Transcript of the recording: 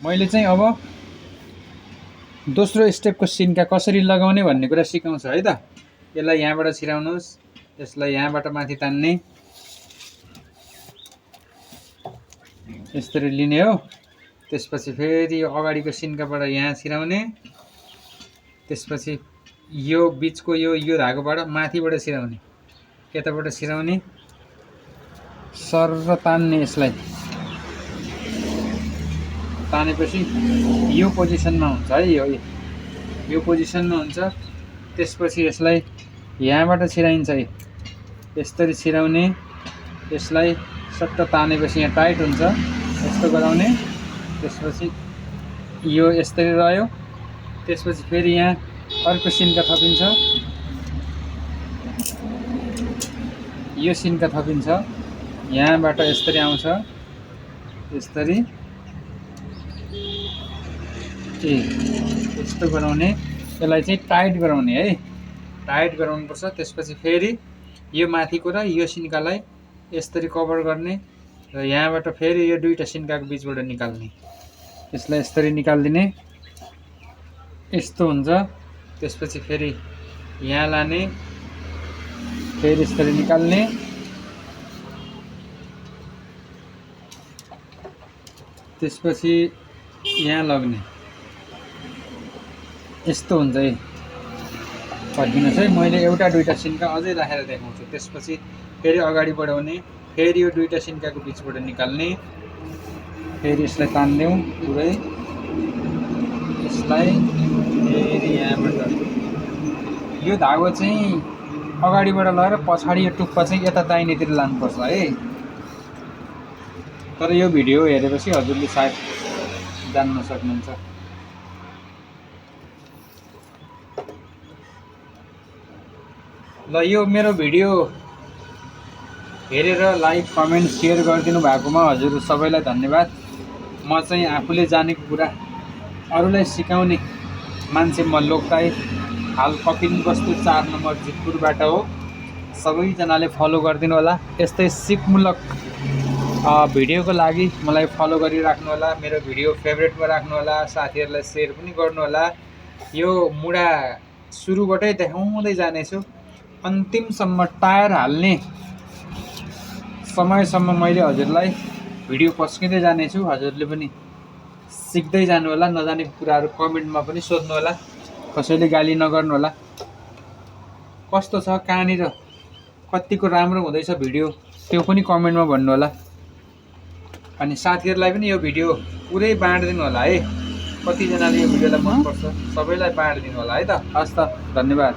मैले चाहिँ अब दोस्रो स्टेपको सिन्का कसरी लगाउने भन्ने कुरा सिकाउँछु है त। यसलाई यहाँबाट छिराउनुस्, यसलाई यहाँबाट माथि तान्ने, यसरी लिने हो। त्यसपछि फेरि यो अगाडिको सिन्काबाट यहाँ छिराउने, त्यसपछि यो बीचको यो धागोबाट माथिबाट छिराउने, यताबाट छिराउने, सर्र तान्ने। यसलाई तानेपछि यो पोजिसनमा हुन्छ है, यो पोजिसनमा हुन्छ। त्यसपछि यसलाई यहाँबाट छिराइन्छ है, यसरी छिराउने, यसलाई सट्ट तानेपछि यहाँ टाइट हुन्छ, यस्तो गराउने। त्यसपछि यो यसरी रह्यो। त्यसपछि फेरि यहाँ अर्को सिन्का थपिन्छ, यो सिन्का थपिन्छ, यहाँबाट यसरी आउँछ, यसरी यस्तो गराउने। यसलाई चाहिँ टाइट गराउने है, टाइट गराउनुपर्छ। त्यसपछि फेरि यो माथिको र यो सिन्कालाई यसरी कभर गर्ने र यहाँबाट फेरि यो दुईटा सिन्काको बिचबाट निकाल्ने। यसलाई यसरी निकाल्दिने, यस्तो हुन्छ। त्यसपछि फेरि यहाँ लाने, फेरि यसरी निकाल्ने, त्यसपछि यहाँ लग्ने, यस्तो हुन्छ है। फर्किनुहोस् है, मैले एउटा दुईटा सिन्का अझै राखेर देखाउँछु। त्यसपछि फेरि अगाडि बढाउने, फेरि यो दुईटा सिन्काको बिचबाट निकाल्ने, फेरि यसलाई तान्देऊ पुरै, यसलाई फेरि यहाँबाट यो धागो चाहिँ अगाडिबाट लगेर पछाडि यो टुप्पा चाहिँ यता दाहिनेतिर लानुपर्छ है। तर यो भिडियो हेरेपछि हजुरले सायद जान्न सक्नुहुन्छ। ल, यो मेरो भिडियो हेरेर लाइक कमेन्ट सेयर गरिदिनु भएकोमा हजुर सबैलाई धन्यवाद। म चाहिँ आफूले जानेको कुरा अरूलाई सिकाउने मान्छे म लोकताई, हाल कपिल बस्तु 4 नम्बर जितपुरबाट हो। सबैजनाले फलो गरिदिनु होला। यस्तै सिपमूलक भिडियोको लागि मलाई फलो गरिराख्नु होला, मेरो भिडियो फेभरेटमा राख्नु होला, साथीहरूलाई सेयर पनि गर्नु होला। यो मुडा सुरुबाटै देखाउँदै जानेछु, अन्तिमसम्म टायर हाल्ने समयसम्म मैले हजुरलाई भिडियो पस्किँदै जानेछु। हजुरले पनि सिक्दै जानु होला। नजानेको कुराहरू कमेन्टमा पनि सोध्नु होला, कसैले गाली नगर्नु होला। कस्तो छ, कहाँनिर कतिको राम्रो हुँदैछ भिडियो, त्यो पनि कमेन्टमा भन्नु होला। अनि साथीहरूलाई पनि यो भिडियो पुरै बाँडिदिनु होला है। कतिजनाले यो भिडियोलाई मनपर्छ, सबैलाई बाँडिदिनु होला है त। हस् त, धन्यवाद।